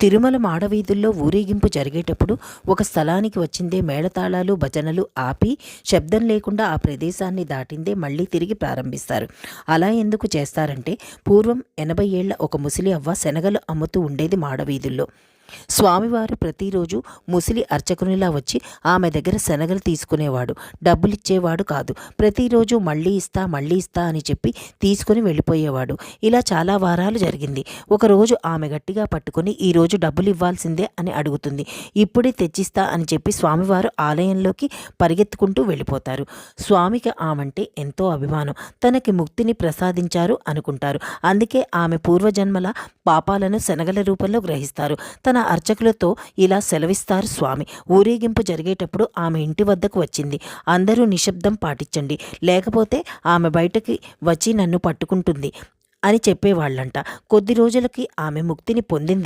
తిరుమల మాడవీధుల్లో ఊరేగింపు జరిగేటప్పుడు ఒక స్థలానికి వచ్చిందే మేళతాళాలు భజనలు ఆపి శబ్దం లేకుండా ఆ ప్రదేశాన్ని దాటిందే మళ్ళీ తిరిగి ప్రారంభిస్తారు. అలా ఎందుకు చేస్తారంటే పూర్వం 80 ఏళ్ల ఒక ముసలి అవ్వ శనగలు అమ్ముతూ ఉండేది మాడవీధుల్లో. స్వామివారు ప్రతిరోజు ముసలి అర్చకునిలా వచ్చి ఆమె దగ్గర శనగలు తీసుకునేవాడు. డబ్బులిచ్చేవాడు కాదు. ప్రతిరోజు మళ్ళీ ఇస్తా అని చెప్పి తీసుకుని వెళ్ళిపోయేవాడు. ఇలా చాలా వారాలు జరిగింది. ఒకరోజు ఆమె గట్టిగా పట్టుకుని ఈరోజు డబ్బులు ఇవ్వాల్సిందే అని అడుగుతుంది. ఇప్పుడే తెచ్చిస్తా అని చెప్పి స్వామివారు ఆలయంలోకి పరిగెత్తుకుంటూ వెళ్ళిపోతారు. స్వామికి ఆమంటే ఎంతో అభిమానం. తనకి ముక్తిని ప్రసాదించారు అనుకుంటారు. అందుకే ఆమె పూర్వజన్మల పాపాలను శనగల రూపంలో గ్రహిస్తారు. తన అర్చకులతో ఇలా సెలవిస్తారు స్వామి. ఊరేగింపు జరిగేటప్పుడు ఆమె ఇంటి వద్దకు వచ్చింది. అందరూ నిశ్శబ్దం పాటించండి, లేకపోతే ఆమె బయటకి వచ్చి నన్ను పట్టుకుంటుంది అని చెప్పేవాళ్ళంట. కొద్ది రోజులకి ఆమె ముక్తిని పొందింది.